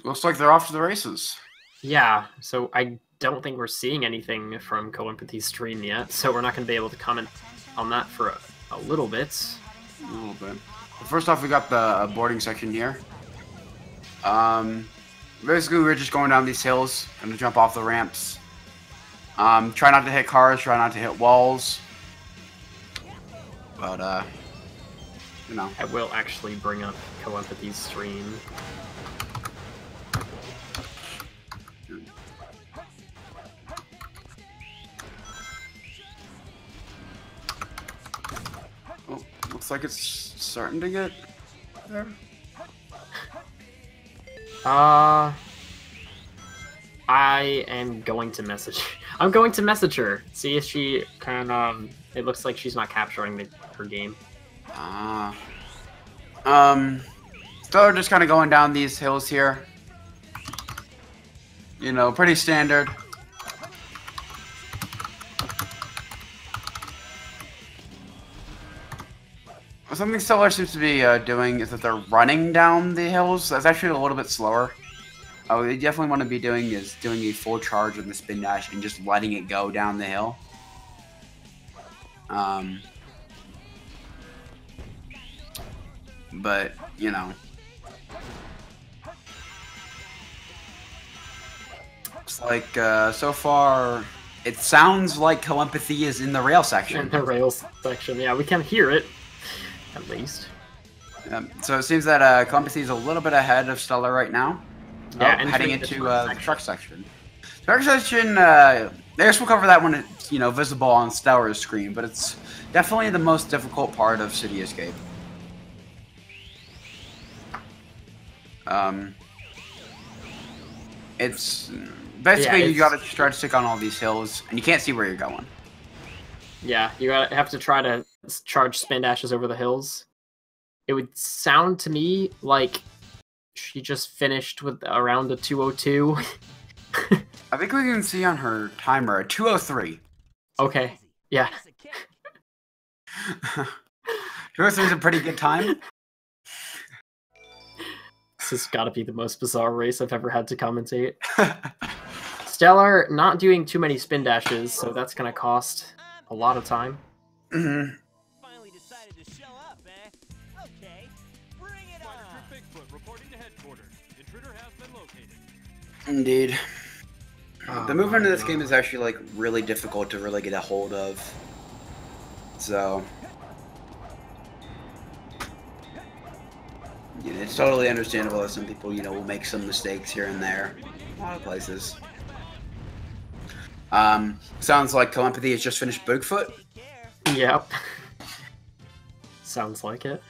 Looks like they're off to the races. Yeah, so I don't think we're seeing anything from CoEmpathy's stream yet, so we're not going to be able to comment on that for a little bit. A little bit. First off, we got the boarding section here. Basically, we're just going down these hills, gonna jump off the ramps. Try not to hit cars, try not to hit walls. But, you know. I will actually bring up CoEmpathy's stream. Oh, looks like it's starting to get there. I am going to message. I'm going to message her. See if she can. It looks like she's not capturing her game. Still just kind of going down these hills here. You know, pretty standard. Something Stellar seems to be doing is that they're running down the hills. That's actually a little bit slower. What they definitely want to be doing is doing a full charge on the spin dash and just letting it go down the hill. But, you know. It's like, so far, it sounds like CoEmpathy is in the rail section. In the rails section, yeah, we can hear it, at least. So it seems that CoEmpathy is a little bit ahead of Stellar right now. Yeah, heading into the truck section. Truck section, I guess we'll cover that when it's, you know, visible on Stellar's screen, but it's definitely the most difficult part of City Escape. It's basically you gotta try to stick on all these hills, and you can't see where you're going. Yeah, you have to try to charge spin dashes over the hills. It would sound to me like she just finished with around a 202. I think we can see on her timer a 203. Okay, yeah. 203 is a pretty good time. This has got to be the most bizarre race I've ever had to commentate. Stellar not doing too many spin dashes, so that's going to cost a lot of time. Mm-hmm. Finally decided to show up, eh? Okay, bring it on. Bigfoot reporting to headquarters. Intruder has been located. Indeed. Oh, the movement in this game is actually like really difficult to really get a hold of. So yeah, it's totally understandable that some people, you know, will make some mistakes here and there. A lot of places. Sounds like CoEmpathy has just finished Bigfoot. Yep. Sounds like it.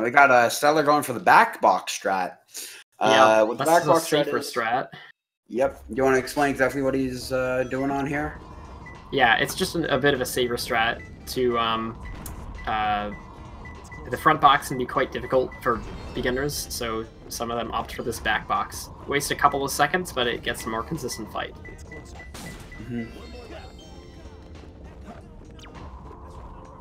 We got Stellar going for the back box strat. Yeah, with the that's back box a safer strat. Yep. Do you want to explain exactly what he's doing on here? Yeah, it's just a bit of a safer strat to the front box can be quite difficult for beginners, so some of them opt for this back box. Waste a couple of seconds, but it gets a more consistent fight. Mm-hmm.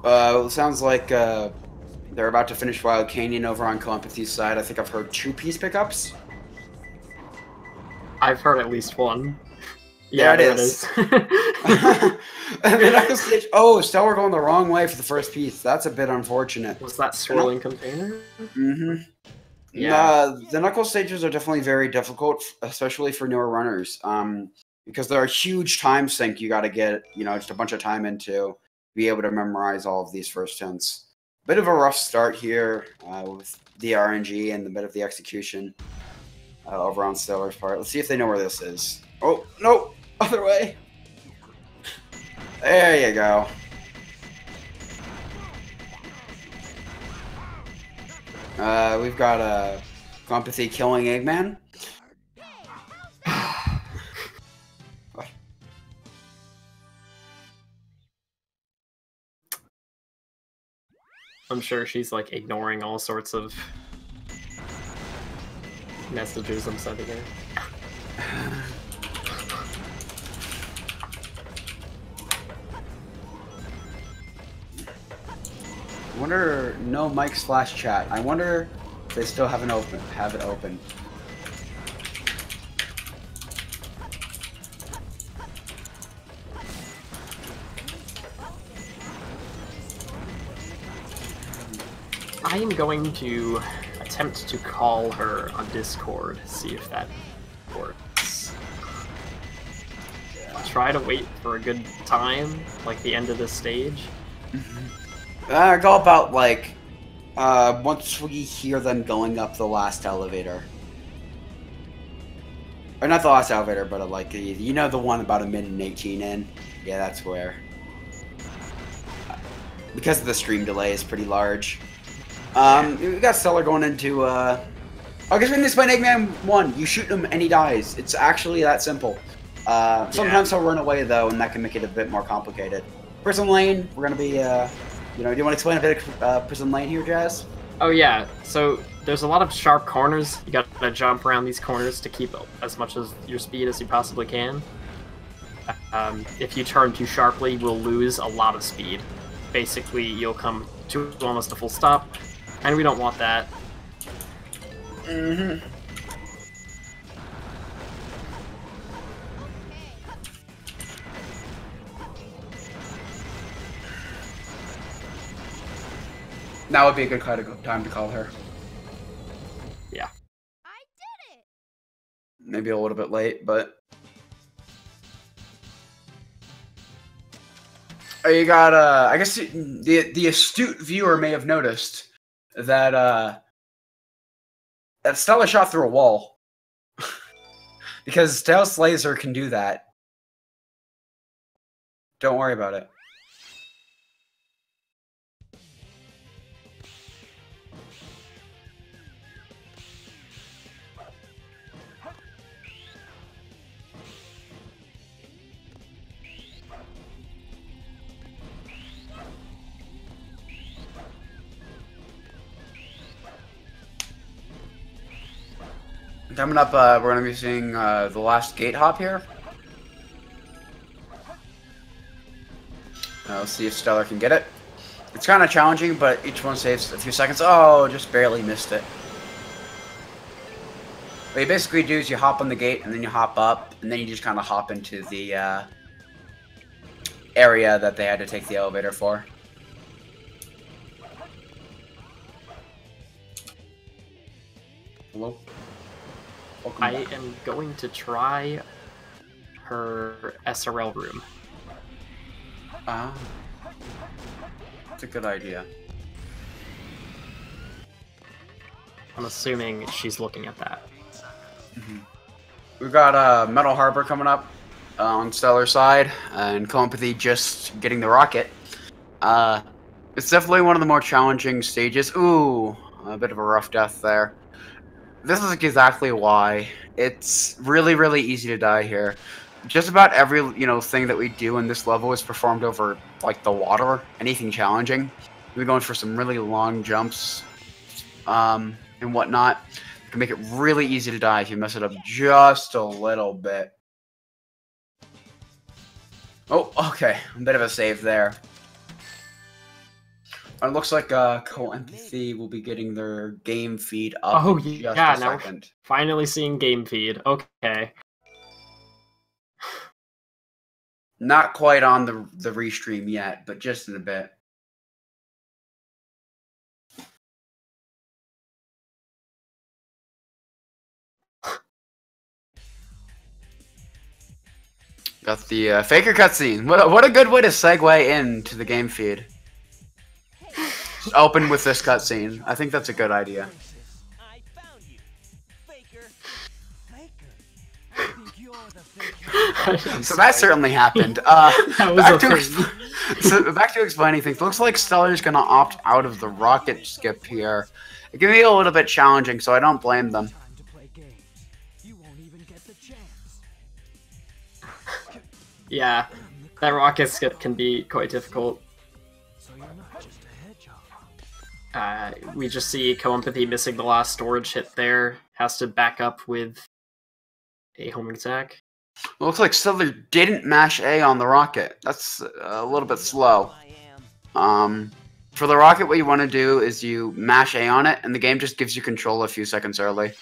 It sounds like they're about to finish Wild Canyon over on CoEmpathy's side. I think I've heard 2 piece pickups. I've heard at least one. Yeah, there it is. Oh, Stellar going the wrong way for the first piece. That's a bit unfortunate. Was that swirling container? Mm-hmm. Yeah. The knuckle stages are definitely very difficult, especially for newer runners. Because they're a huge time sink you got to get, you know, just a bunch of time into be able to memorize all of these first hints. Bit of a rough start here with the RNG and the bit of the execution over on Stellar's part. Let's see if they know where this is. Oh, no! Other way! There you go. We've got CoEmpathy killing Eggman. I'm sure she's like ignoring all sorts of messages I'm sending her. I wonder, no mic/chat. I wonder They still have it open. I am going to attempt to call her on Discord, see if that works. Try to wait for a good time, like the end of this stage. Go about like once we hear them going up the last elevator. Or not the last elevator, but like you know the one about 1:18 in. Yeah, that's where. Because of the stream delay is pretty large. We got Stellar going into. I guess we can explain Eggman 1. You shoot him and he dies. It's actually that simple. Sometimes he'll run away though, and that can make it a bit more complicated. Prison Lane, we're gonna be. Do you want to explain a bit of Prison Lane here, Jazz? Oh yeah, so there's a lot of sharp corners. You gotta jump around these corners to keep as much of your speed as you possibly can. If you turn too sharply, we'll lose a lot of speed. Basically, you'll come to almost a full stop, and we don't want that. Mm-hmm. Now would be a good time to call her. Yeah. I did it! Maybe a little bit late, but... You got, I guess the astute viewer may have noticed that, that Stella shot through a wall. Because Tails Laser can do that. Don't worry about it. Coming up, we're going to be seeing the last gate hop here. Let's see if Stellar can get it. It's kind of challenging, but each one saves a few seconds. Oh, just barely missed it. What you basically do is you hop on the gate, and then you hop up, and then you just kind of hop into the area that they had to take the elevator for. Hello? I am going to try her SRL room. That's a good idea. I'm assuming she's looking at that. Mm-hmm. We've got Metal Harbor coming up on Stellar's side, and CoEmpathy just getting the rocket. It's definitely one of the more challenging stages. Ooh, a bit of a rough death there. This is exactly why. It's really, really easy to die here. Just about every, thing that we do in this level is performed over, like, the water. Anything challenging. We're going for some really long jumps, and whatnot. It can make it really easy to die if you mess it up just a little bit. Oh, okay. A bit of a save there. It looks like CoEmpathy will be getting their game feed up in just a now second. we're finally seeing game feed. Okay. Not quite on the restream yet, but just in a bit. Got the Faker cutscene. What a good way to segue into the game feed. Just open with this cutscene. I think that's a good idea. I found you, Faker. I think you're the Faker. So that certainly happened. That was so back to explaining things. Looks like Stellar's gonna opt out of the rocket skip here. It can be a little bit challenging, so I don't blame them. Yeah, that rocket skip can be quite difficult. We just see CoEmpathy missing the last storage hit there. Has to back up with a homing attack. It looks like Stellar didn't mash A on the rocket. That's a little bit slow. For For the rocket, what you want to do is you mash A on it, and the game just gives you control a few seconds early.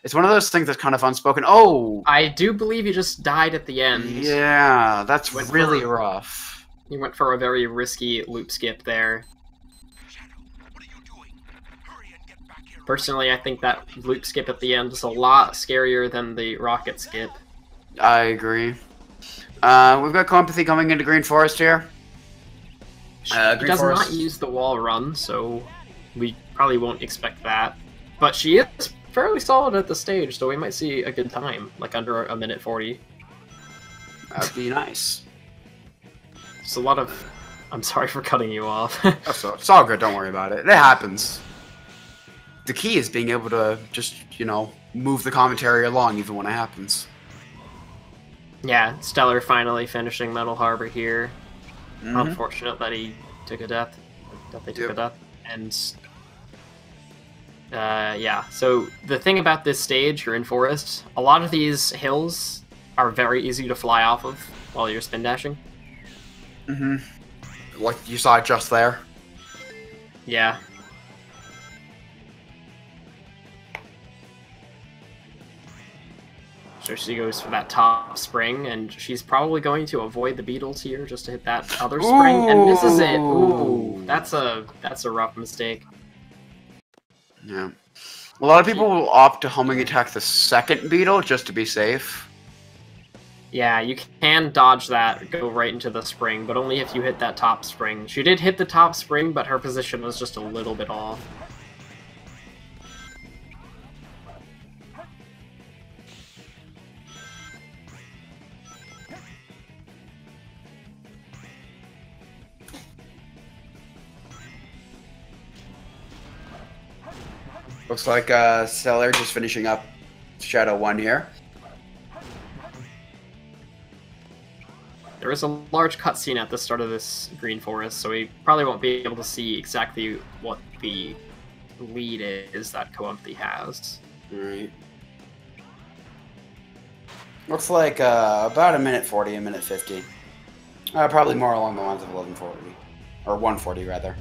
It's one of those things that's kind of unspoken. Oh! I do believe you just died at the end. Yeah, that's really rough. You went for a very risky loop skip there. Personally, I think that loop skip at the end is a lot scarier than the rocket skip. I agree. We've got CoEmpathy coming into Green Forest here. She does not use the wall run, so we probably won't expect that. But she is fairly solid at the stage, so we might see a good time, like under a minute 40. That'd be nice. It's a lot of... I'm sorry for cutting you off. It's all good, don't worry about it. It happens. The key is being able to just, you know, move the commentary along even when it happens. Yeah, Stellar finally finishing Metal Harbor here. Mm-hmm. Unfortunate that he took a death. That they took a death. And yeah, so the thing about this stage, you're in forest, a lot of these hills are very easy to fly off of while you're spin dashing. Mm-hmm. Like you saw it just there. Yeah. So she goes for that top spring, and she's probably going to avoid the beetles here just to hit that other spring, and misses it. Ooh, that's a rough mistake. Yeah. A lot of people will opt to homing attack the second beetle just to be safe. Yeah, you can dodge that, go right into the spring, but only if you hit that top spring. She did hit the top spring, but her position was just a little bit off. Looks like Stellar just finishing up Shadow 1 here. There is a large cutscene at the start of this Green Forest, so we probably won't be able to see exactly what the lead is that CoEmpathy has. Alright. Looks like about a minute 40, a minute 50. Probably more along the lines of 1140. Or 140, rather.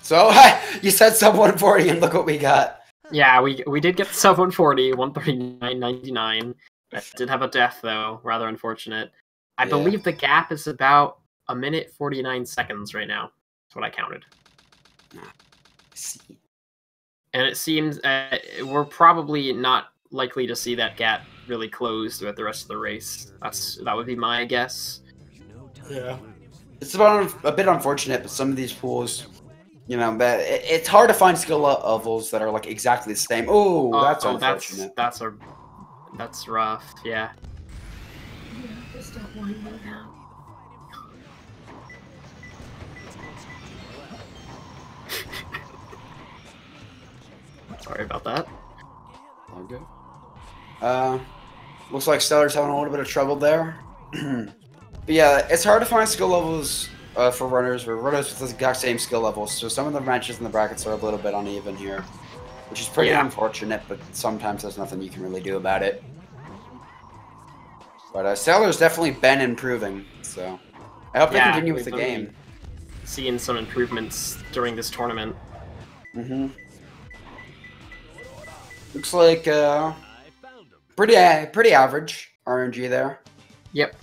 So, you said sub 140 and look what we got. Yeah, we did get the sub 140, 139.99. It did have a death, though. Rather unfortunate. I believe the gap is about a minute 49 seconds right now. That's what I counted. See. And it seems we're probably not likely to see that gap really close throughout the rest of the race. That would be my guess. Yeah. It's about a bit unfortunate, but some of these pools... You know, but it's hard to find skill levels that are like exactly the same. Oh, that's unfortunate. That's rough. Yeah. Just don't mind me now. Sorry about that. All good. Looks like Stellar's having a little bit of trouble there. But yeah, it's hard to find skill levels. For runners, we're runners with the exact same skill levels, so some of the matches in the brackets are a little bit uneven here, which is pretty unfortunate, but sometimes there's nothing you can really do about it. But Stellar's definitely been improving, so I hope they continue with the game. Seeing some improvements during this tournament. Mm-hmm. Looks like pretty average RNG there. Yep.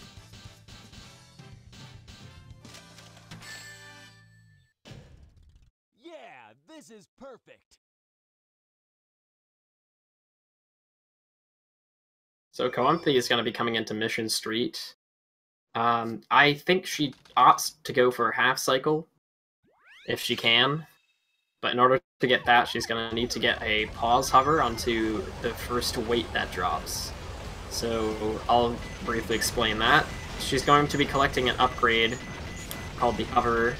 This is perfect. So CoEmpathy is going to be coming into Mission Street. I think she opts to go for half cycle if she can, but in order to get that, she's going to need to get a pause hover onto the first weight that drops. So I'll briefly explain that. She's going to be collecting an upgrade called the hover,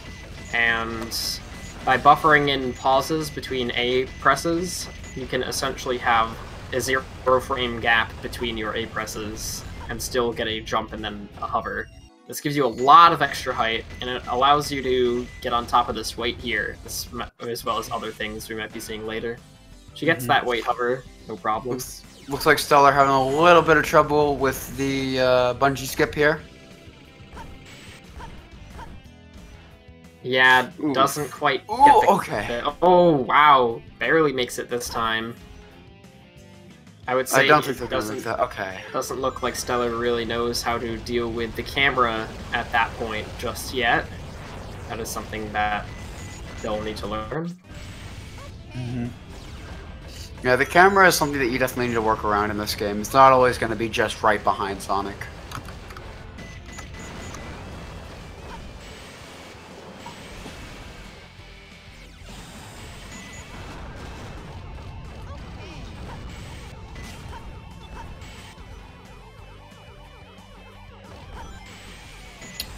and by buffering in pauses between A presses, you can essentially have a 0 frame gap between your A presses and still get a jump and then a hover. This gives you a lot of extra height, and it allows you to get on top of this weight here, as well as other things we might be seeing later. She gets that weight hover, no problem. Looks like Stellar having a little bit of trouble with the bungee skip here. Yeah, Ooh. doesn't quite Ooh, get the okay. Oh, wow. Barely makes it this time. I would say I don't think it they're gonna make that. Okay. doesn't look like Stellar really knows how to deal with the camera at that point just yet. That is something that they'll need to learn. Mm-hmm. Yeah, the camera is something that you definitely need to work around in this game. It's not always going to be just right behind Sonic.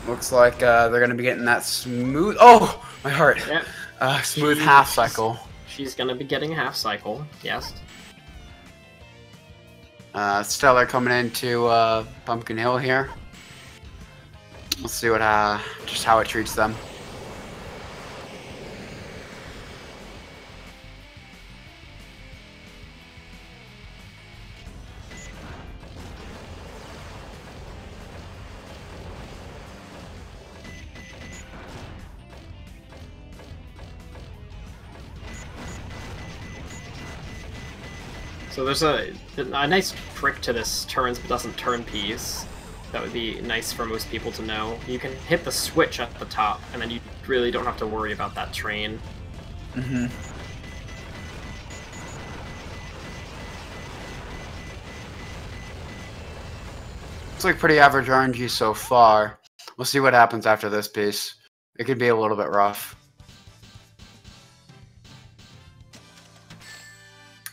Looks like they're going to be getting that smooth... Oh! My heart! Yep. Smooth half cycle. She's going to be getting a half cycle, yes. Stellar coming into Pumpkin Hill here. Let's see what just how it treats them. So there's a nice trick to this turns but doesn't turn piece. That would be nice for most people to know. You can hit the switch at the top, and then you really don't have to worry about that train. Mm-hmm. Looks like pretty average RNG so far. We'll see what happens after this piece. It could be a little bit rough.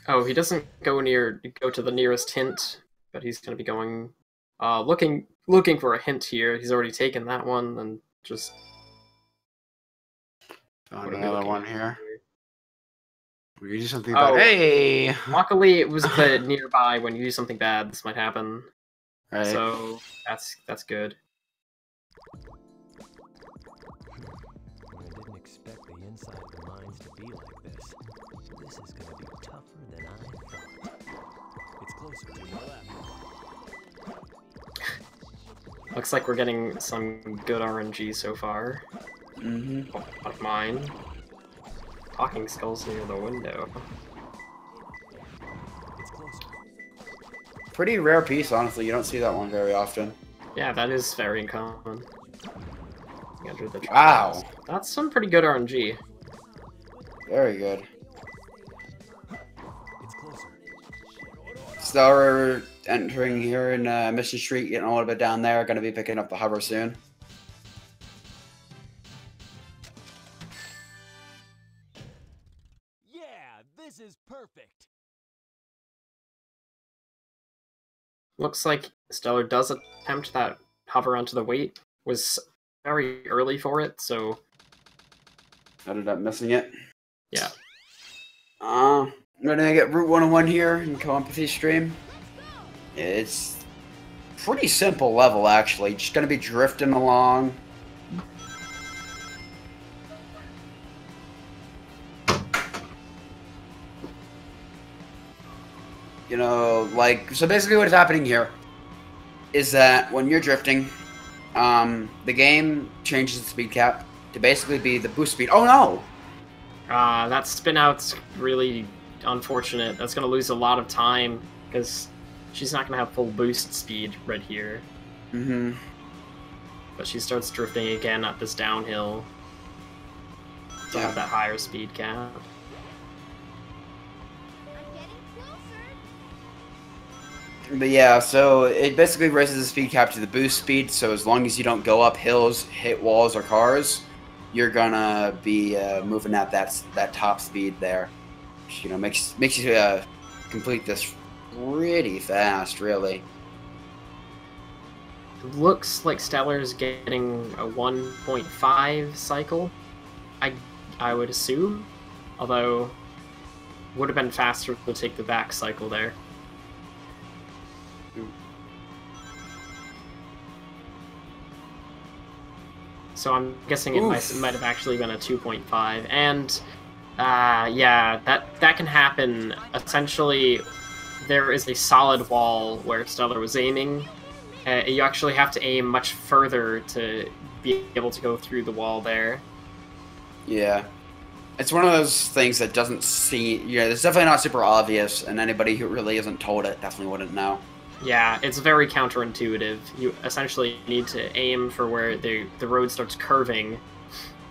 Oh, he doesn't go to the nearest hint, but he's going to be going, looking for a hint here. He's already taken that one, and just Found another one here. We do something bad. Oh, hey! Luckily, it was the nearby. When you do something bad, this might happen. Right. So that's good. I didn't expect the inside of the mines to be like this. This is gonna be tougher than I thought. It's closer to your left. Looks like we're getting some good RNG so far. Mm-hmm. Of mine. Talking skulls near the window. It's closer. Pretty rare piece, honestly. You don't see that one very often. Yeah, that is very uncommon. Under the Wow. That's some pretty good RNG. Very good. It's closer. Stellar entering here in Mission Street, getting a little bit down there. Going to be picking up the hover soon. Yeah, this is perfect. Looks like Stellar does attempt that hover onto the weight. Was very early for it, so Ended up missing it. yeah. I'm gonna get Route 101 here in CoEmpathy stream. It's pretty simple level actually. Just gonna be drifting along. You know, like, so basically what is happening here is that when you're drifting, the game changes the speed cap to basically be the boost speed. Oh no! That spin out's really unfortunate. That's gonna lose a lot of time because she's not gonna have full boost speed right here. Mm-hmm. But she starts drifting again at this downhill to have that higher speed cap. I'm getting closer. But yeah, so it basically raises the speed cap to the boost speed, so as long as you don't go up hills, hit walls or cars, you're gonna be moving at that top speed there. Which, you know, makes you complete this pretty fast, really. It looks like Stellar's getting a 1.5 cycle, I would assume. Although, would have been faster to take the back cycle there. So I'm guessing it might have actually been a 2.5. And Yeah, that can happen. Essentially, there is a solid wall where Stellar was aiming. You actually have to aim much further to be able to go through the wall there. Yeah. It's one of those things that doesn't seem... Yeah, it's definitely not super obvious, and anybody who really isn't told it definitely wouldn't know. Yeah, it's very counterintuitive. You essentially need to aim for where the road starts curving,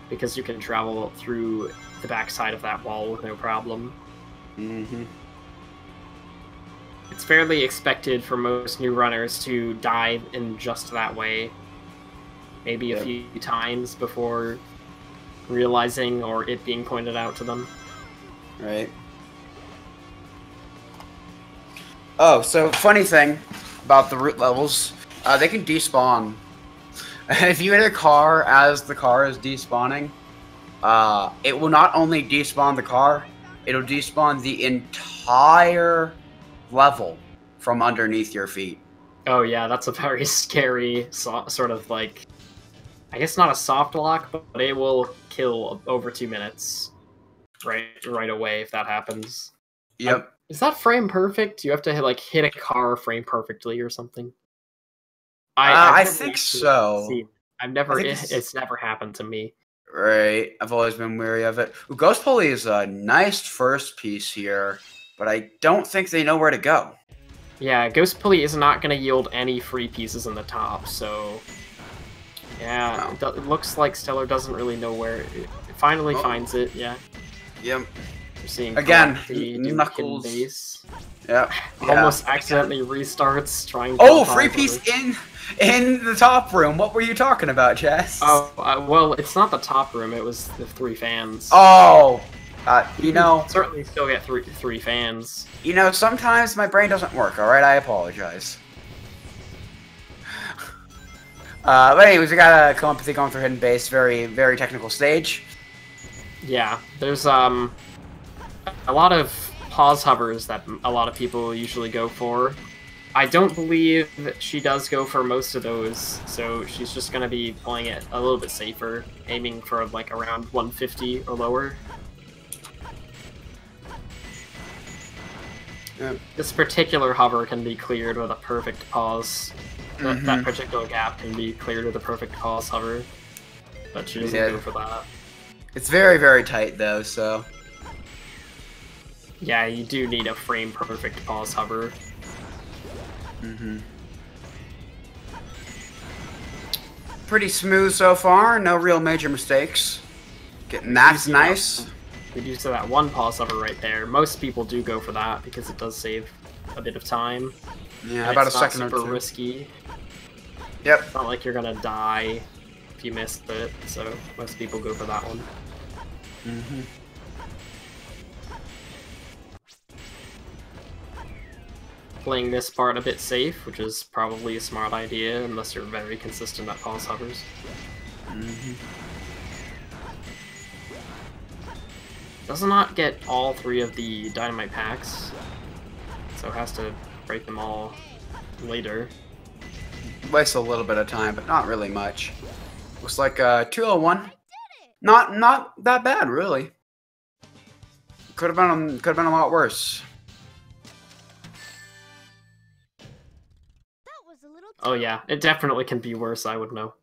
because you can travel through the backside of that wall with no problem. Mm-hmm. It's fairly expected for most new runners to die in just that way. Maybe a few times before realizing or it being pointed out to them. Right. Oh, so funny thing about the root levels, they can despawn. If you hit a car as the car is despawning, it will not only despawn the car, it'll despawn the entire level from underneath your feet. Oh yeah, that's a very scary sort of like, I guess not a soft lock, but it will kill over 2 minutes right away if that happens. Yep. Is that frame perfect? You have to hit a car frame perfectly or something? I think so. It's never happened to me. Right. I've always been wary of it. Ooh, Ghost Pulley is a nice first piece here, but I don't think they know where to go. Yeah, Ghost Pulley is not going to yield any free pieces in the top, so... Yeah, no. It looks like Stellar doesn't really know where... It finally finds it, yeah. Yep. We're seeing again, Knuckles. Base. Yep. Almost accidentally restarts trying to... Oh, free piece in the top room. What were you talking about, Jess? Oh, well, it's not the top room. It was the 3 fans. Oh, you know... certainly still get three fans. You know, sometimes my brain doesn't work, alright? I apologize. But anyways, we got a CoEmpathy going through Hidden Base. Very, very technical stage. Yeah, there's a lot of pause hovers that a lot of people usually go for. I don't believe she does go for most of those, so she's just going to be playing it a little bit safer, aiming for like around 150 or lower. Yep. This particular hover can be cleared with a perfect pause. That particular gap can be cleared with a perfect pause hover, but she doesn't go for that. It's very, very tight though, so... Yeah, you do need a frame perfect pause hover. Pretty smooth so far, no real major mistakes. That's nice. Good use of that one pause hover right there. Most people do go for that because it does save a bit of time. Yeah, and about a it's second not or super two. risky. Yep. It's not like you're gonna die if you missed it, so most people go for that one. Playing this part a bit safe, which is probably a smart idea unless you're very consistent at pause hovers. Does not get all 3 of the dynamite packs, so has to break them all later. Wastes a little bit of time, but not really much. Looks like 201. Not that bad, really. Could have been a lot worse. Oh yeah, it definitely can be worse, I would know.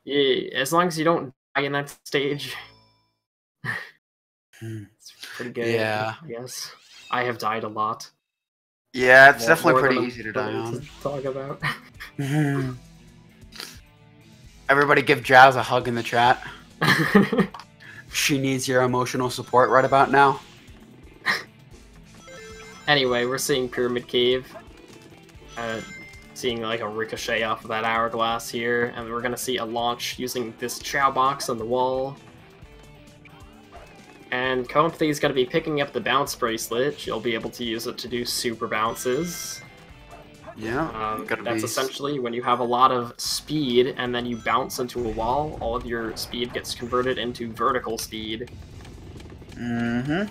Yeah, as long as you don't die in that stage. It's pretty good, Yeah. I guess. I have died a lot. Yeah, it's More definitely than pretty I'm easy to die willing on. to talk about. Everybody give Jazz a hug in the chat. She needs your emotional support right about now. Anyway, we're seeing Pyramid Cave. Seeing like a ricochet off of that hourglass here, and we're gonna see a launch using this Chow box on the wall. And CoEmpathy is gonna be picking up the bounce bracelet. She'll be able to use it to do super bounces. Yeah, That's essentially when you have a lot of speed and then you bounce into a wall, all of your speed gets converted into vertical speed. Looks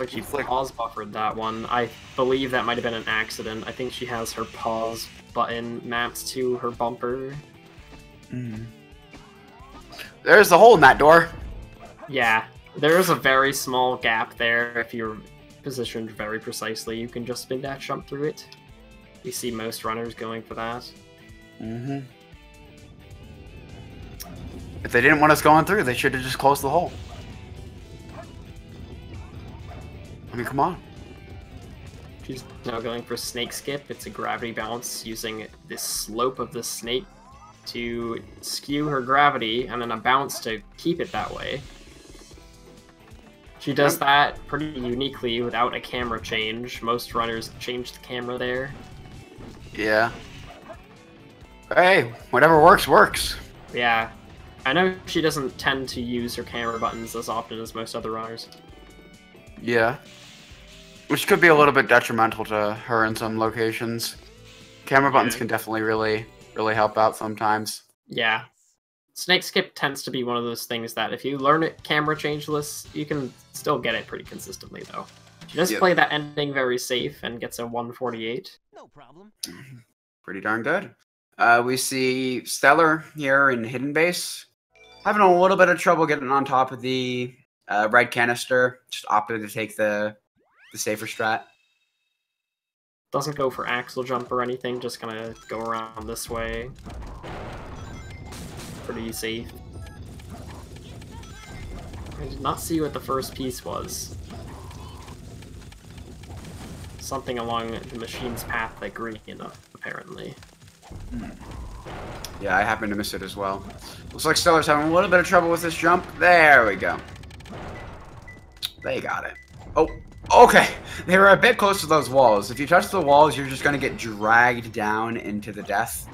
like she pause buffered that one. I believe that might have been an accident. I think she has her pause button mapped to her bumper. There's the hole in that door. Yeah, there is a very small gap there. If you're positioned very precisely, you can just spin dash jump through it. You see most runners going for that. Mm-hmm. If they didn't want us going through, they should have just closed the hole. I mean, come on. She's now going for snake skip. It's a gravity bounce using the slope of the snake to skew her gravity, and then a bounce to keep it that way. She does that pretty uniquely without a camera change. Most runners change the camera there. Yeah. Hey, whatever works, works. Yeah. I know she doesn't tend to use her camera buttons as often as most other runners. Yeah. Which could be a little bit detrimental to her in some locations. Camera buttons can definitely really help out sometimes. Yeah. Snake skip tends to be one of those things that if you learn it camera changeless, you can still get it pretty consistently, though. She does play that ending very safe and gets a 148. No problem. Pretty darn good. We see Stellar here in Hidden Base. Having a little bit of trouble getting on top of the red canister. Just opted to take the safer strat. Doesn't go for axle jump or anything, just gonna go around this way. Pretty safe. I did not see what the first piece was. Something along the machine's path that green enough, apparently. Yeah, I happened to miss it as well. Looks like Stellar's having a little bit of trouble with this jump. There we go. They got it. Oh, okay. They were a bit close to those walls. If you touch the walls, you're just going to get dragged down into the death.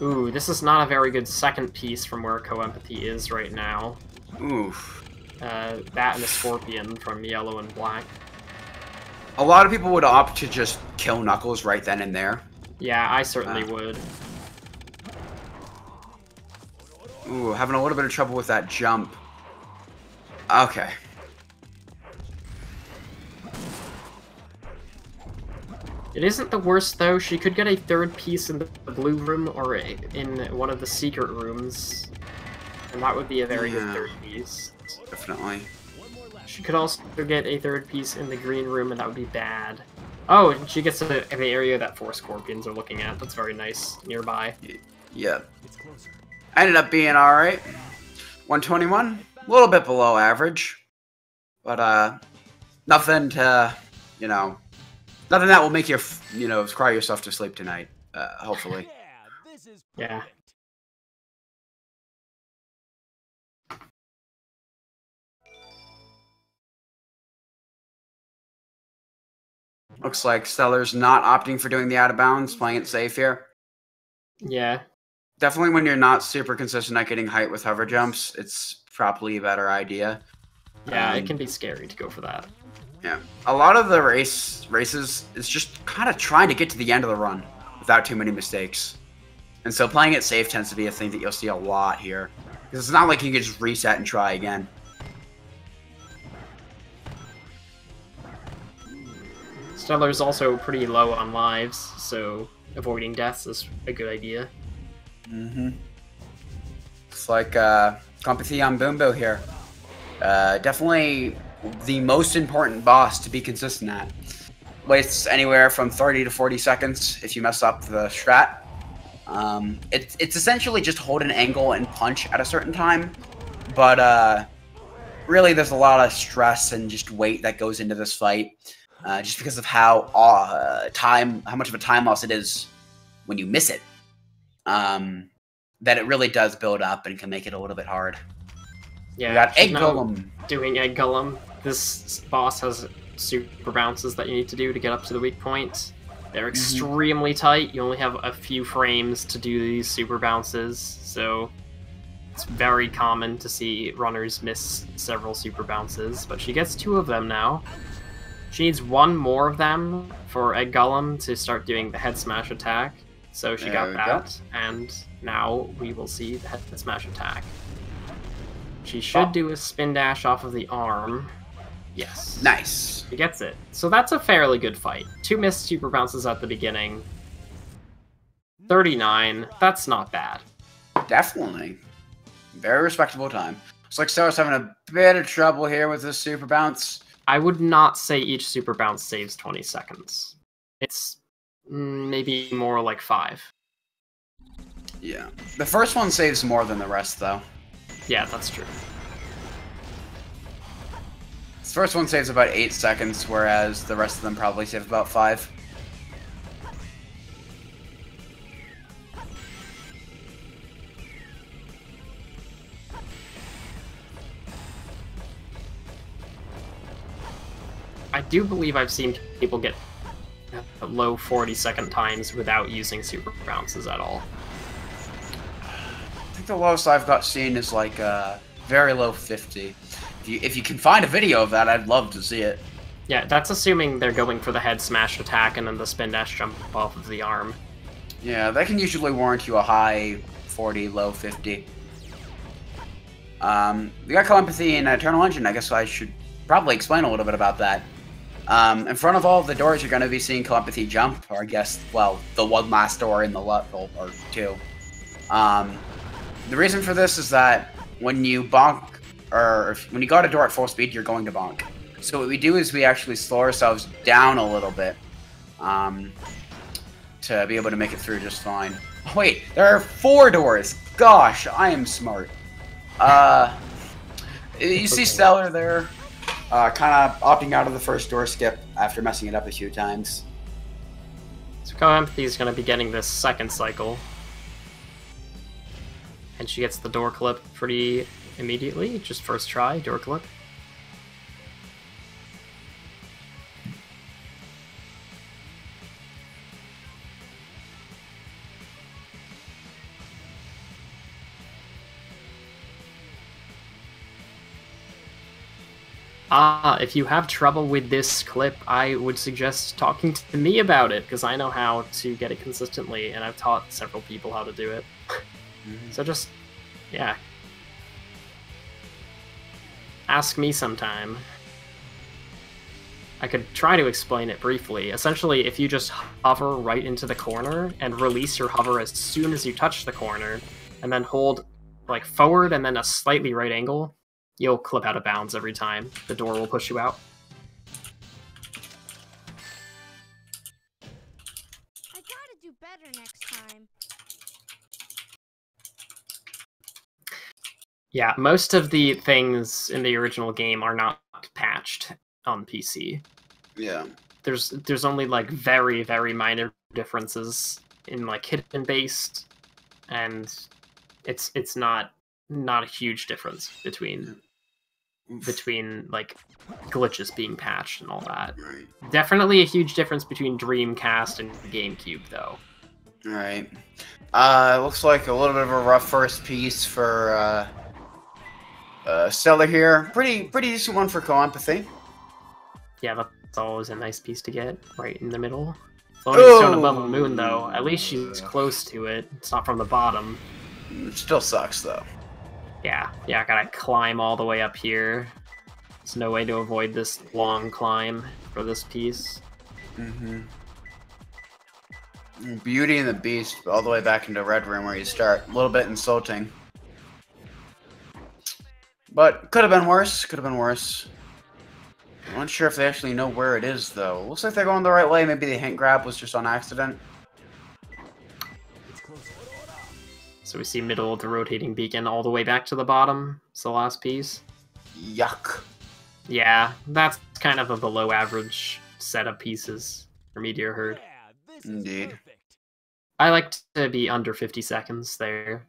Ooh, this is not a very good second piece from where CoEmpathy is right now. Oof. That and the Scorpion from Yellow and Black. A lot of people would opt to just kill Knuckles right then and there. Yeah, I certainly would. Ooh, having a little bit of trouble with that jump. Okay. It isn't the worst, though. She could get a third piece in the blue room or in one of the secret rooms. And that would be a very good third piece. Definitely. She could also get a third piece in the green room, and that would be bad. Oh, and she gets to the area that 4 Scorpions are looking at. That's very nice, nearby. Yeah. Ended up being alright. 121. A little bit below average. But, nothing to, nothing that will make you, cry yourself to sleep tonight. Hopefully. Yeah. Looks like Stellar's not opting for doing the out of bounds, playing it safe here. Yeah. Definitely when you're not super consistent at getting height with hover jumps, it's probably a better idea. Yeah, it can be scary to go for that. Yeah. A lot of the races is just kind of trying to get to the end of the run without too many mistakes. And so playing it safe tends to be a thing that you'll see a lot here. Because it's not like you can just reset and try again. Stellar's also pretty low on lives, so avoiding deaths is a good idea. Mm-hmm. It's like CoEmpathy on Boombo here. Definitely the most important boss to be consistent at. Wastes anywhere from 30 to 40 seconds if you mess up the strat. It's essentially just hold an angle and punch at a certain time, but really there's a lot of stress and just weight that goes into this fight. Just because of how much of a time loss it is when you miss it, that it really does build up and can make it a little bit hard. Yeah, we got Egg Golem. Doing Egg Golem. This boss has super bounces that you need to do to get up to the weak point. They're extremely tight. You only have a few frames to do these super bounces, so it's very common to see runners miss several super bounces, but she gets 2 of them now. She needs 1 more of them for Egg Golem to start doing the head smash attack. So she got that, and now we will see the head smash attack. She should do a spin dash off of the arm. Yes. Nice. She gets it. So that's a fairly good fight. 2 missed super bounces at the beginning. 39. That's not bad. Definitely. Very respectable time. Looks like Star's having a bit of trouble here with this super bounce. I would not say each super bounce saves 20 seconds. It's maybe more like 5. Yeah. The first one saves more than the rest, though. Yeah, that's true. This first one saves about 8 seconds, whereas the rest of them probably save about 5. I do believe I've seen people get low 40-second times without using super bounces at all. I think the lowest I've got seen is like very low 50. If you can find a video of that, I'd love to see it. Yeah, that's assuming they're going for the head smash attack and then the spin dash jump off of the arm. Yeah, that can usually warrant you a high 40, low 50. We got CoEmpathy and Eternal Engine. I guess I should probably explain a little bit about that. In front of all of the doors, you're going to be seeing CoEmpathy jump, or I guess, well, the one last door in the level, or two. The reason for this is that when you bonk, or when you got a door at full speed, you're going to bonk. So what we do is we actually slow ourselves down a little bit to be able to make it through just fine. Oh, wait, there are 4 doors. Gosh, I am smart. You see Stellar there, kind of opting out of the first door skip after messing it up a few times. So CoEmpathy is going to be getting this second cycle. And she gets the door clip pretty immediately, just first try, door clip. If you have trouble with this clip, I would suggest talking to me about it, because I know how to get it consistently, and I've taught several people how to do it. So just, yeah. Ask me sometime. I could try to explain it briefly. Essentially, if you just hover right into the corner and release your hover as soon as you touch the corner, and then hold like forward and then a slightly right angle, you'll clip out of bounds every time. The door will push you out. I gotta do better next time. Yeah, most of the things in the original game are not patched on PC. Yeah. There's only like very, very minor differences in like hidden based, and it's not a huge difference between like glitches being patched and all that. Right. Definitely a huge difference between Dreamcast and GameCube though. Alright. Looks like a little bit of a rough first piece for Stellar here. Pretty decent one for CoEmpathy. Yeah, that's always a nice piece to get, right in the middle. Floating stone above the moon though, at least she's close to it. It's not from the bottom. It still sucks though. Yeah, I gotta climb all the way up here. There's no way to avoid this long climb for this piece. Beauty and the Beast, all the way back into Red Room where you start. A little bit insulting. But could have been worse, I'm not sure if they actually know where it is though. Looks like they're going the right way. Maybe the hint grab was just on accident. So we see middle of the rotating beacon all the way back to the bottom. It's the last piece. Yuck. Yeah, that's kind of a below average set of pieces for Meteor Herd. Indeed. I like to be under 50 seconds there,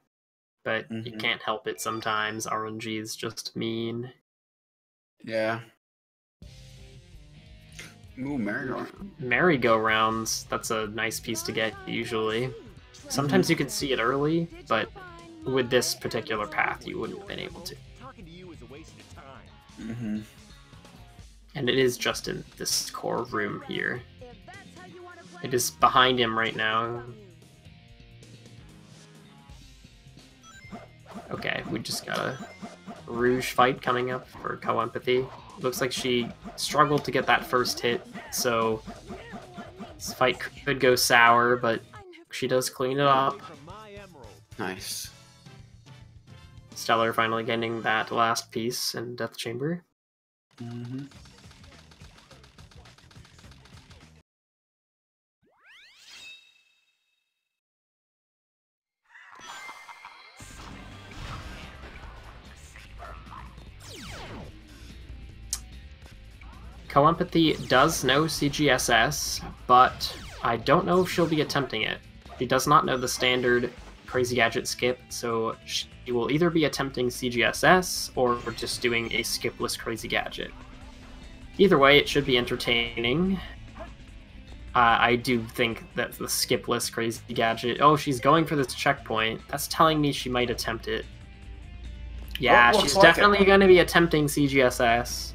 but you can't help it sometimes. RNG is just mean. Yeah. Ooh, merry-go-round. Merry-go-rounds, that's a nice piece to get, usually. Sometimes you can see it early, but with this particular path, you wouldn't have been able to. And it is just in this core room here. It is behind him right now. Okay, we just got a Rouge fight coming up for CoEmpathy. Looks like she struggled to get that first hit, so this fight could go sour, but she does clean it up. Nice. Stellar finally getting that last piece in Death Chamber. Mm-hmm. CoEmpathy does know CGSS, but I don't know if she'll be attempting it. She does not know the standard Crazy Gadget skip, so she will either be attempting CGSS or just doing a skipless Crazy Gadget. Either way, it should be entertaining. I do think that the skipless Crazy Gadget... Oh, she's going for this checkpoint. That's telling me she might attempt it. Yeah, she's definitely going to be attempting CGSS.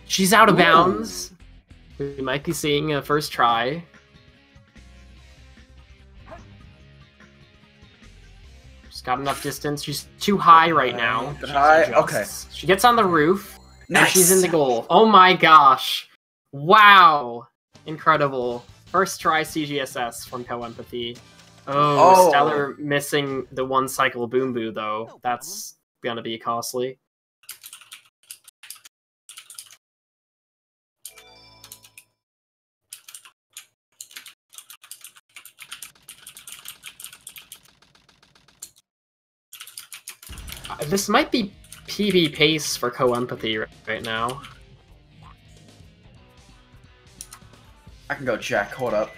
She's out of bounds. We might be seeing a first try. She's got enough distance. She's too high right now. High? Okay. She gets on the roof. Nice. And she's in the goal. Oh my gosh. Wow. Incredible. First try CGSS from CoEmpathy. Oh, Stellar missing the one cycle Boom Boo, though. That's gonna be costly. This might be PB pace for CoEmpathy right now. I can go check. Hold up.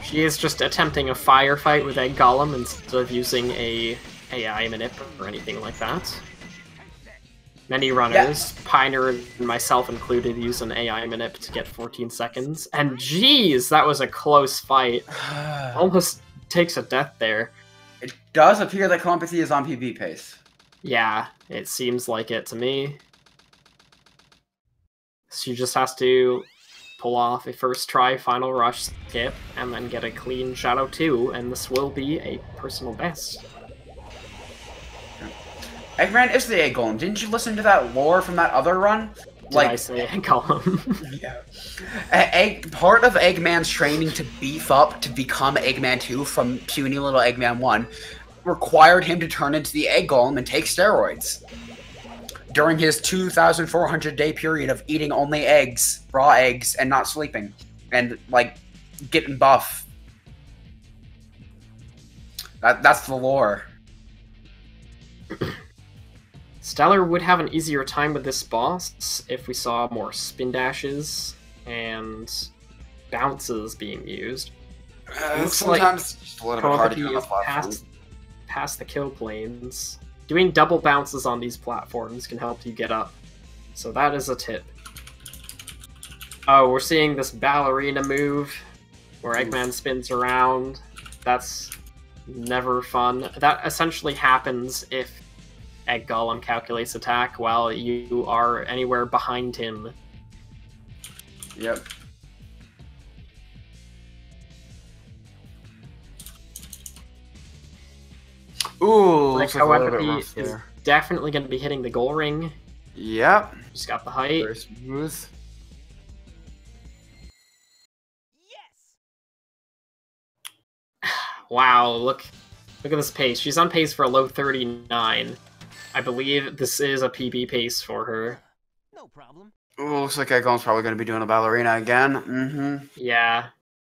She is just attempting a firefight with Egg Golem instead of using a AI manip or anything like that. Many runners, Piner and myself included, use an AI manip to get 14 seconds. And jeez, that was a close fight. Almost takes a death there. It does appear that CoEmpathy is on PB pace. Yeah, it seems like it to me. She just has to pull off a first try final rush skip and then get a clean Shadow 2, and this will be a personal best. Eggman is the Egg Golem. Didn't you listen to that lore from that other run? Did I say Egg Golem? Yeah. Part of Eggman's training to beef up to become Eggman 2 from puny little Eggman 1 required him to turn into the Egg Golem and take steroids. During his 2,400-day period of eating only eggs, raw eggs, and not sleeping. And, like, getting buff. That's the lore. Stellar would have an easier time with this boss if we saw more spin dashes and bounces being used. Sometimes it's just a little bit hard to get on the platform. Past the kill planes. Doing double bounces on these platforms can help you get up. So that is a tip. Oh, we're seeing this ballerina move where Eggman spins around. That's never fun. That essentially happens if Egg Golem calculates attack while you are anywhere behind him. Yep. Ooh, like CoEmpathy is definitely going to be hitting the goal ring. Yep. Just got the height. Very smooth. Wow, look at this pace. She's on pace for a low 39. I believe this is a PB pace for her. No problem. Ooh, looks like Egg Golem's probably going to be doing a ballerina again. Mm-hmm. Yeah.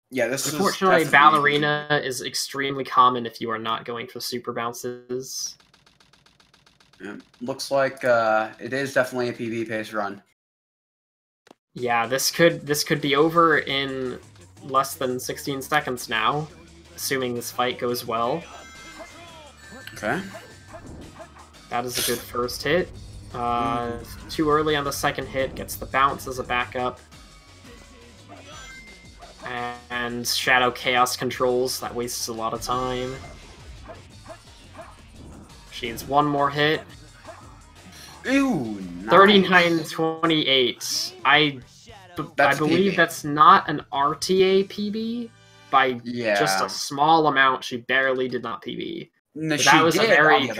Yeah, this Unfortunately, ballerina is extremely common if you are not going for super bounces. Yeah, looks like it is definitely a PB pace run. Yeah, this could be over in less than 16 seconds now, assuming this fight goes well. Okay. That is a good first hit. Too early on the second hit, gets the bounce as a backup. And Shadow Chaos controls, that wastes a lot of time. She needs one more hit. Ooh, nice. 39-28. I believe that's not an RTA PB. By just a small amount, she barely did not PB. No, that was a very...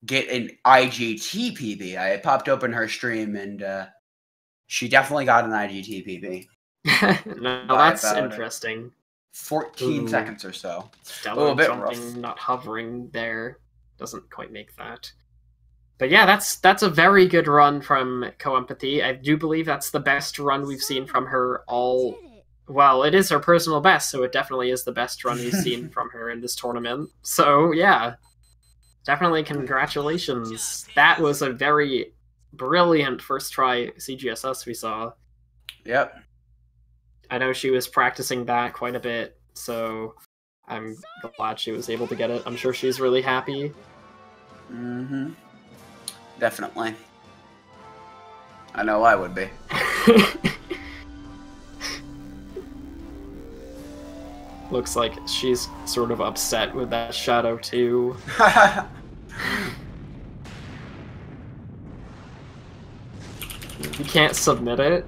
get an IGT PB. I popped open her stream and she definitely got an IGT PB. No, that's interesting. 14 Ooh. seconds or so. Stellar a bit jumping, rough. not hovering there. Doesn't quite make that. But yeah, that's a very good run from CoEmpathy. I do believe that's the best run we've seen from her all... Did it. Well, it is her personal best, so it definitely is the best run we've seen from her in this tournament. So yeah, definitely congratulations. That was a very brilliant first try CGSS we saw. Yep. I know she was practicing that quite a bit, so I'm glad she was able to get it. I'm sure she's really happy. Mm-hmm. Definitely. I know I would be. Looks like she's sort of upset with that shadow too. You can't submit it?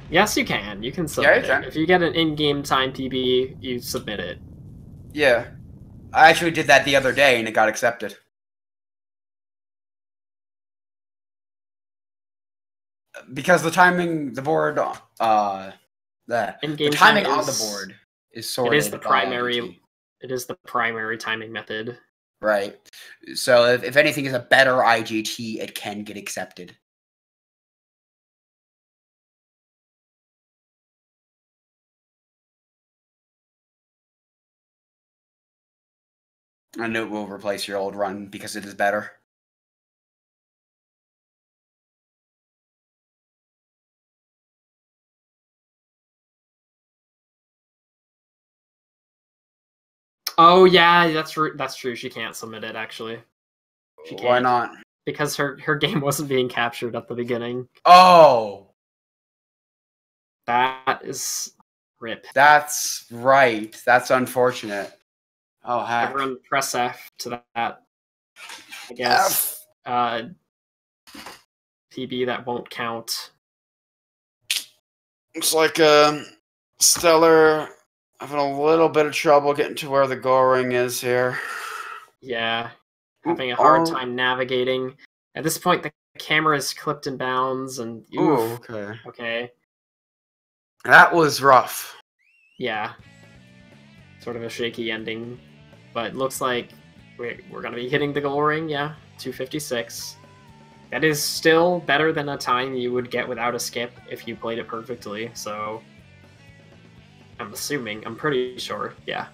Yes, you can. You can submit you can. it. If you get an in-game time PB, you submit it. Yeah. I actually did that the other day and it got accepted. Because the timing, the board, the In-game timing time on the is- board is It sorted is the by primary. IGT. It is the primary timing method. Right. So if anything is a better IGT, it can get accepted. And it will replace your old run because it is better. Oh yeah, that's true. She can't submit it actually. She can't. Why not? Because her game wasn't being captured at the beginning. Oh! That is rip. That's right. That's unfortunate. Oh, heck. Everyone press F to that. I guess. PB that won't count. Looks like Stellar having a little bit of trouble getting to where the goal ring is here. Yeah. Having a hard Oh. time navigating. At this point, the camera is clipped in bounds, and Ooh, oof. okay. Okay. That was rough. Yeah. Sort of a shaky ending. But looks like we're going to be hitting the goal ring, yeah. 2:56. That is still better than a time you would get without a skip if you played it perfectly, so... I'm assuming, I'm pretty sure, yeah.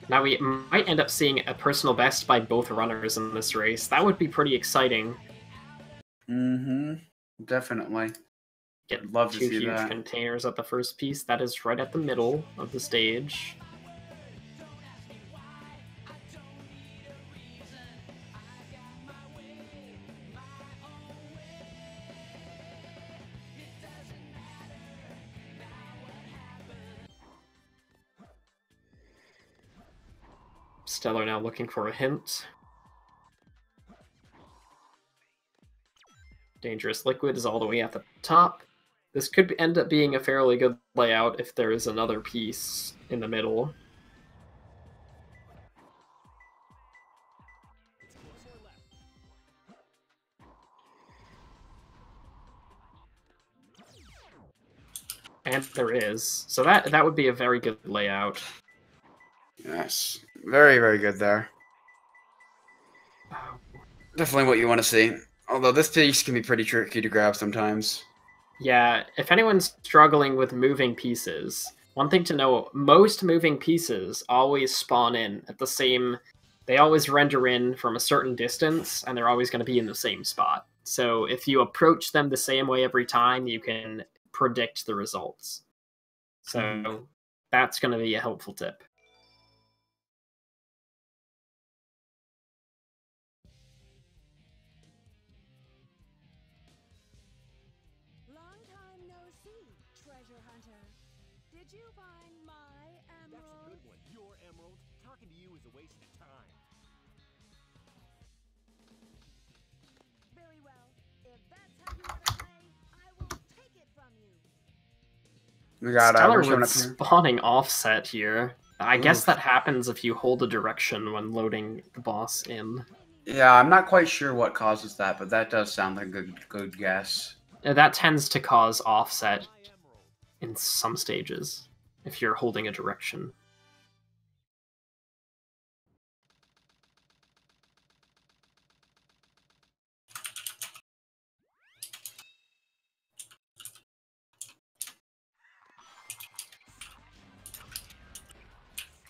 Now we might end up seeing a personal best by both runners in this race. That would be pretty exciting. Mm-hmm. Definitely. Get Love to two see huge that. containers at the first piece. That is right at the middle of the stage. Stellar now looking for a hint. Dangerous Liquid is all the way at the top. This could end up being a fairly good layout if there is another piece in the middle. And there is. So that would be a very good layout. Yes. Very, very good there. Definitely what you want to see. Although this piece can be pretty tricky to grab sometimes. Yeah, if anyone's struggling with moving pieces, one thing to know, most moving pieces always spawn in at the same... They always render in from a certain distance, and they're always going to be in the same spot. So if you approach them the same way every time, you can predict the results. So that's going to be a helpful tip. Long time no see, treasure hunter. Did you find my emerald? That's a good one. Your emerald. Talking to you is a waste of time. Very well. If that's how you want to play, I won't take it from you. We got Stellar we're showing with up here. spawning offset here. I guess Oof. that happens if you hold a direction when loading the boss in. Yeah, I'm not quite sure what causes that, but that does sound like a good guess. That tends to cause offset in some stages if you're holding a direction.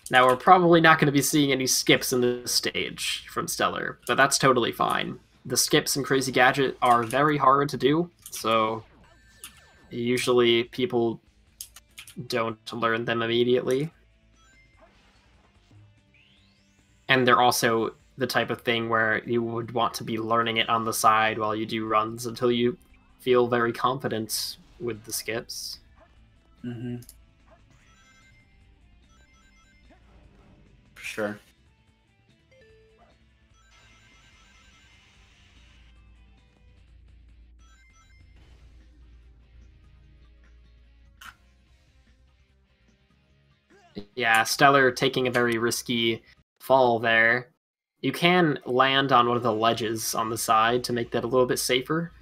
Now, we're probably not going to be seeing any skips in this stage from Stellar, but that's totally fine. The skips in Crazy Gadget are very hard to do, so usually people don't learn them immediately. And they're also the type of thing where you would want to be learning it on the side while you do runs until you feel very confident with the skips. Mm-hmm. For sure. Yeah, Stellar taking a very risky fall there. You can land on one of the ledges on the side to make that a little bit safer.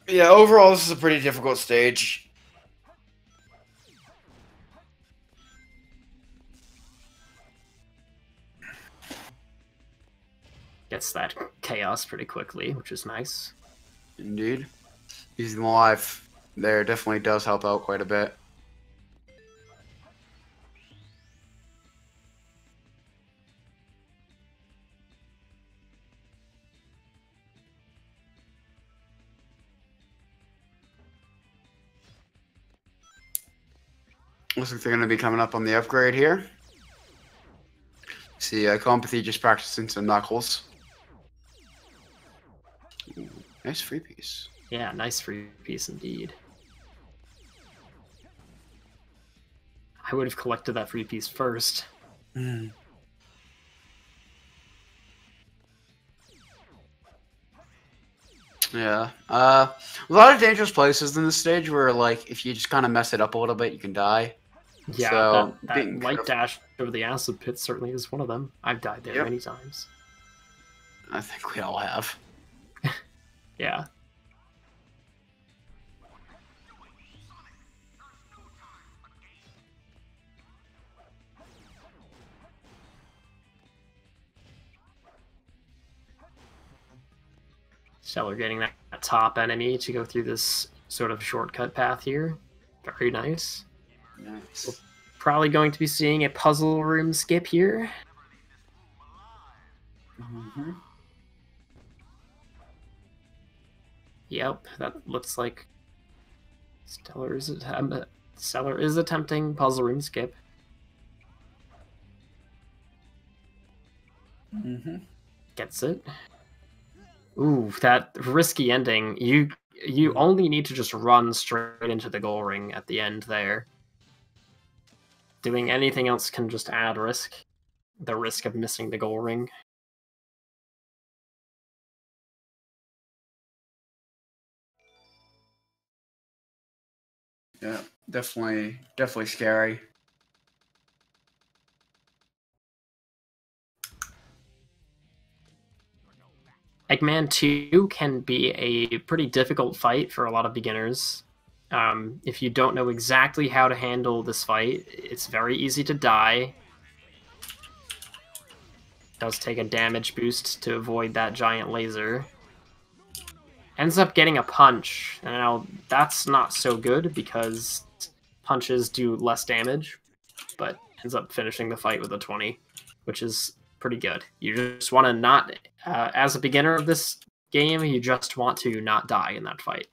Yeah, overall, this is a pretty difficult stage. Gets that chaos pretty quickly, which is nice. Indeed. Using the life there definitely does help out quite a bit. Looks like they're going to be coming up on the upgrade here. See, CoEmpathy just practicing some knuckles. Ooh, nice free piece. Yeah, nice free piece indeed. I would have collected that free piece first. Mm. Yeah. A lot of dangerous places in this stage where, like, if you just kind of mess it up a little bit, you can die. Yeah, So, that being light careful. dash over the acid pit certainly is one of them. I've died there Yep. many times. I think we all have. Yeah. Stellar getting that top enemy to go through this sort of shortcut path here. Very nice. Nice. Probably going to be seeing a puzzle room skip here. Mm-hmm. Yep, that looks like Stellar is attempting puzzle room skip. Mm-hmm. Gets it. Ooh, that risky ending. You only need to just run straight into the goal ring at the end there. Doing anything else can just add risk. The risk of missing the goal ring. Yeah, definitely scary. Eggman 2 can be a pretty difficult fight for a lot of beginners. If you don't know exactly how to handle this fight, it's very easy to die. It does take a damage boost to avoid that giant laser. Ends up getting a punch, and now that's not so good because punches do less damage, but ends up finishing the fight with a 20, which is pretty good. You just want to not, as a beginner of this game, you just want to not die in that fight.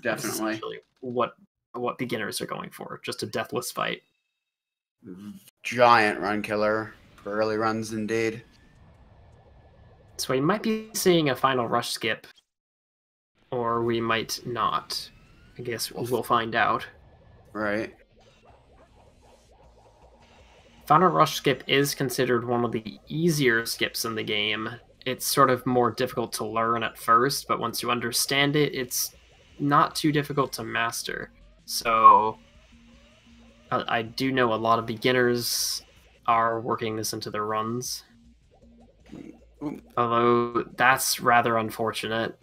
That's Definitely. essentially what beginners are going for, just a deathless fight. Giant run killer for early runs, indeed. So we might be seeing a final rush skip, or we might not. I guess we'll find out. Right. Final rush skip is considered one of the easier skips in the game. It's sort of more difficult to learn at first, but once you understand it, it's not too difficult to master. So I do know a lot of beginners are working this into their runs. Although that's rather unfortunate.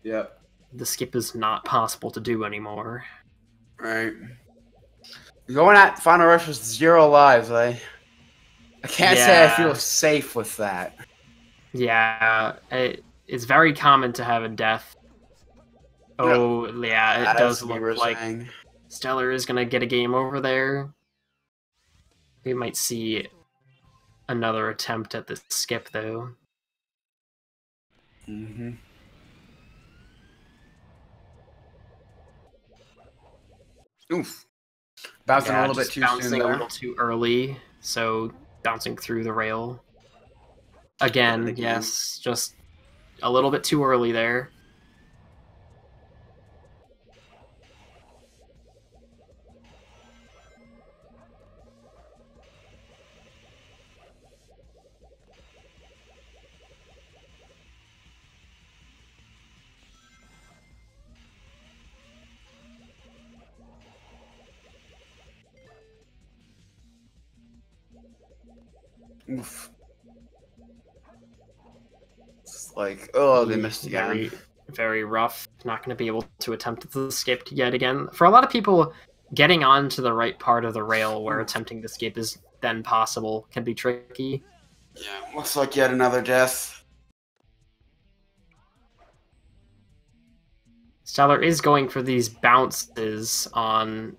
Yep. The skip is not possible to do anymore. Right. Going at Final Rush with 0 lives, I can't say I feel safe with that. Yeah, it's very common to have a death. Oh, yeah, it does look like stllr is going to get a game over there. We might see another attempt at the skip, though. Mm-hmm. Oof. Bouncing a little bit too soon bouncing a little too early, so bouncing through the rail. Again, yes, just a little bit too early there. Oof. It's like, oh, they missed again. Very, very rough. Not going to be able to attempt the skip yet again. For a lot of people, getting onto the right part of the rail where attempting the skip is then possible can be tricky. Yeah, looks like yet another death. stllr is going for these bounces on...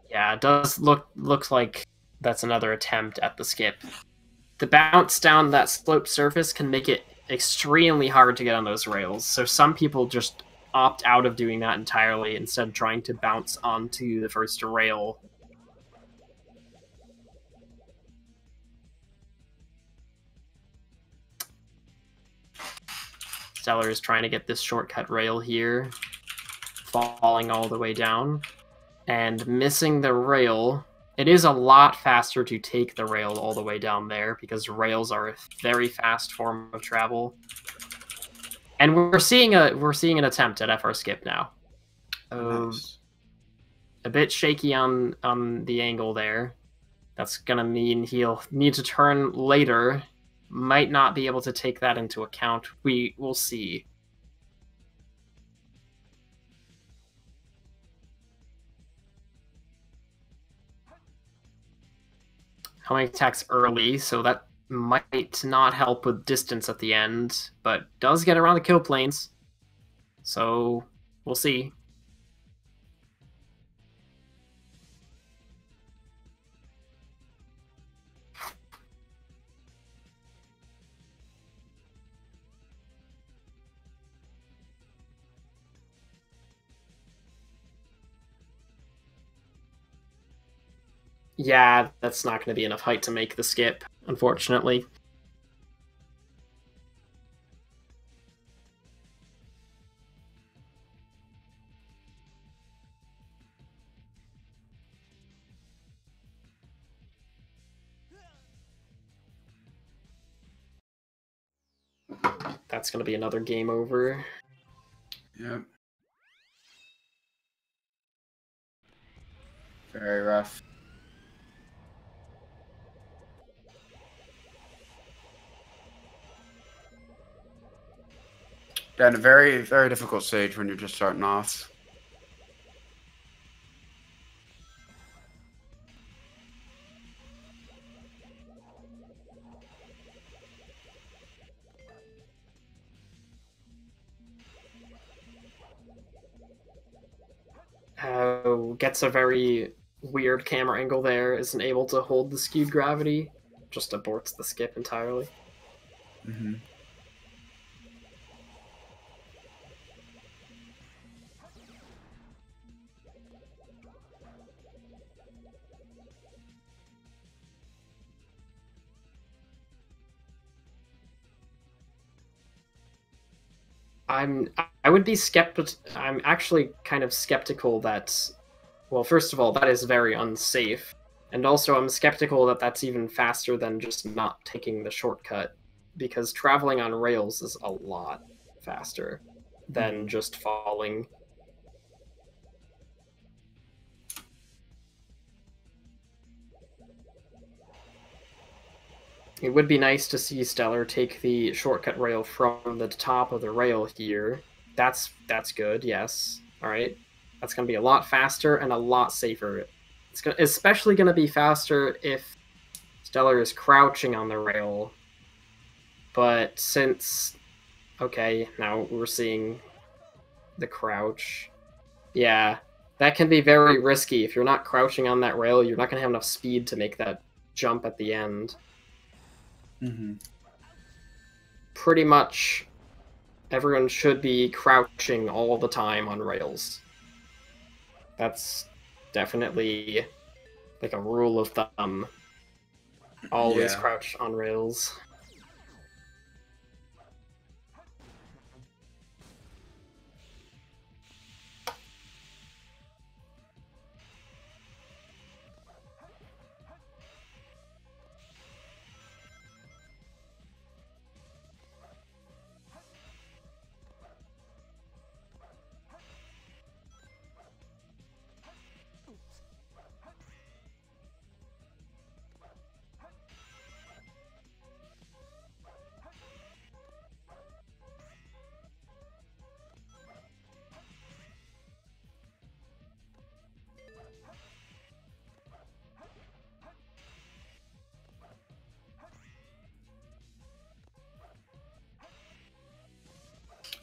Yeah, it does looks like that's another attempt at the skip. The bounce down that sloped surface can make it extremely hard to get on those rails, so some people just opt out of doing that entirely, instead trying to bounce onto the first rail. stllr is trying to get this shortcut rail here, falling all the way down, and missing the rail. It is a lot faster to take the rail all the way down there, because rails are a very fast form of travel. And we're seeing an attempt at FR skip now. Nice. A bit shaky on the angle there. That's gonna mean he'll need to turn later. Might not be able to take that into account. We'll see. Homing attacks early, so that might not help with distance at the end, but does get around the kill planes. So we'll see. Yeah, that's not going to be enough height to make the skip, unfortunately. That's going to be another game over. Yep. Very rough. Yeah, a very, very difficult stage when you're just starting off. Gets a very weird camera angle there, isn't able to hold the skewed gravity, just aborts the skip entirely. Mm-hmm. I would be I'm actually kind of skeptical that, well, first of all, that is very unsafe, and also I'm skeptical that that's even faster than just not taking the shortcut, because traveling on rails is a lot faster than just falling. It would be nice to see Stellar take the shortcut rail from the top of the rail here. That's good, yes. Alright. That's going to be a lot faster and a lot safer. It's especially going to be faster if Stellar is crouching on the rail. But since... Okay, now we're seeing the crouch. Yeah, that can be very risky. If you're not crouching on that rail, you're not going to have enough speed to make that jump at the end. Pretty much everyone should be crouching all the time on rails. That's definitely like a rule of thumb. Always crouch on rails.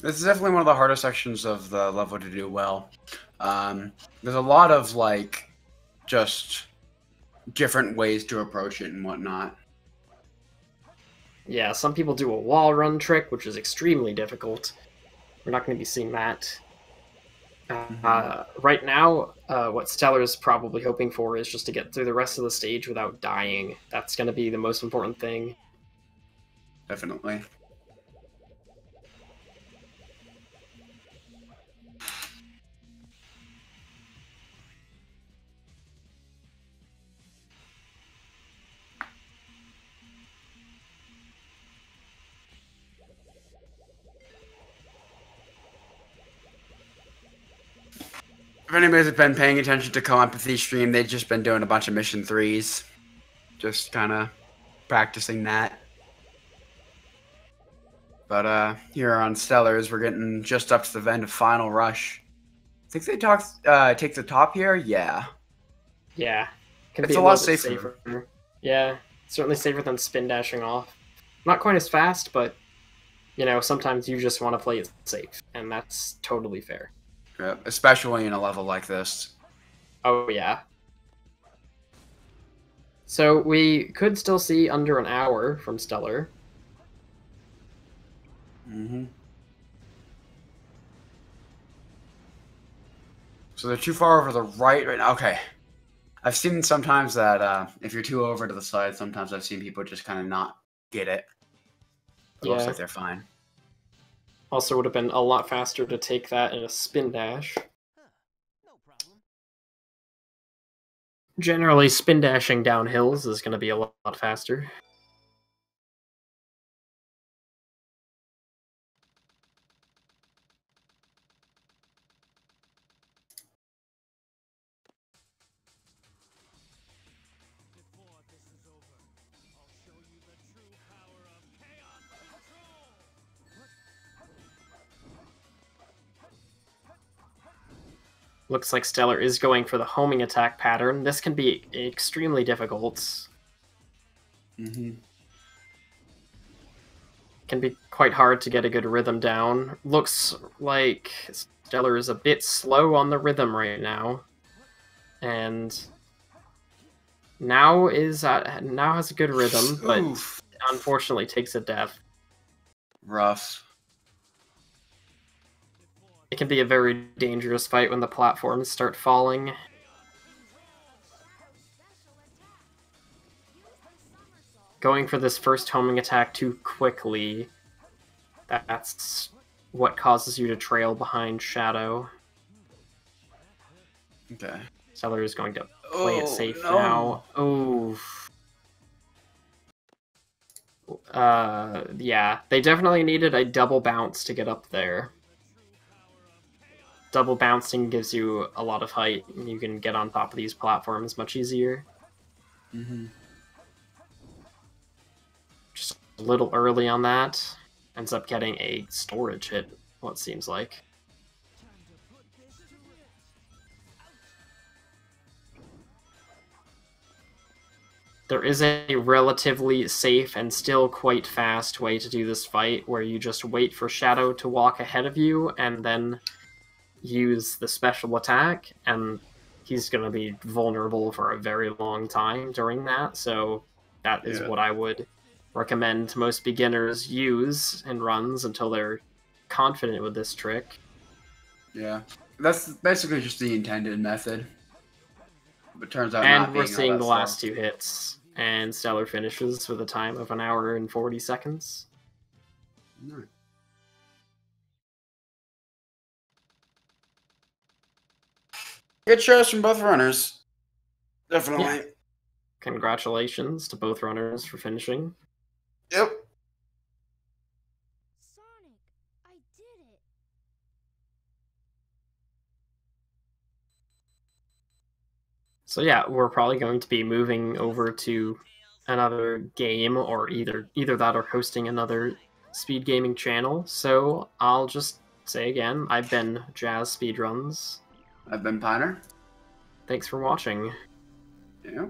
This is definitely one of the harder sections of the level to do well. There's a lot of, like, just different ways to approach it and whatnot. Yeah, some people do a wall run trick, which is extremely difficult. We're not going to be seeing that. Right now, what Stellar is probably hoping for is just to get through the rest of the stage without dying. That's going to be the most important thing. Definitely. If anybody's been paying attention to CoEmpathy stream, they've just been doing a bunch of mission 3s. Just kind of practicing that. But here on Stellars, we're getting just up to the end of Final Rush. I think they take the top here? Yeah. Yeah. It's a lot safer. Yeah, certainly safer than spin dashing off. Not quite as fast, but, you know, sometimes you just want to play it safe, and that's totally fair. Yeah, especially in a level like this. Oh, yeah. So we could still see under an hour from Stellar. So they're too far over the right now. Okay. I've seen sometimes that if you're too over to the side, sometimes I've seen people just kind of not get it. But looks like they're fine. Also would have been a lot faster to take that in a spin dash. No problem. Generally, spin dashing down hills is going to be a lot faster. Before this is over, I'll show you the true power of chaos control. Looks like Stellar is going for the homing attack pattern. This can be extremely difficult. Can be quite hard to get a good rhythm down. Looks like Stellar is a bit slow on the rhythm right now. And now has a good rhythm, but unfortunately takes a death. Rough. It can be a very dangerous fight when the platforms start falling. Going for this first homing attack too quickly, that's what causes you to trail behind Shadow. Okay. Stellar is going to play it safe now. Yeah, they definitely needed a double bounce to get up there. Double bouncing gives you a lot of height, and you can get on top of these platforms much easier. a little early on that. Ends up getting a storage hit, what seems like. There is a relatively safe and still quite fast way to do this fight, where you just wait for Shadow to walk ahead of you and then use the special attack, and he's going to be vulnerable for a very long time during that, so that is what I would recommend most beginners use in runs until they're confident with this trick. Yeah, that's basically just the intended method. But turns out and not we're being seeing all the that last slow. 2 hits, and Stellar finishes with a time of 1 hour and 40 seconds. No. Good shows from both runners. Definitely. Yeah. Congratulations to both runners for finishing. Yep. Sonic, I did it. So yeah, we're probably going to be moving over to another game, or either that or hosting another speed gaming channel. So I'll just say again, I've been Jazz Speedruns. I've been Piner. Thanks for watching. Yeah.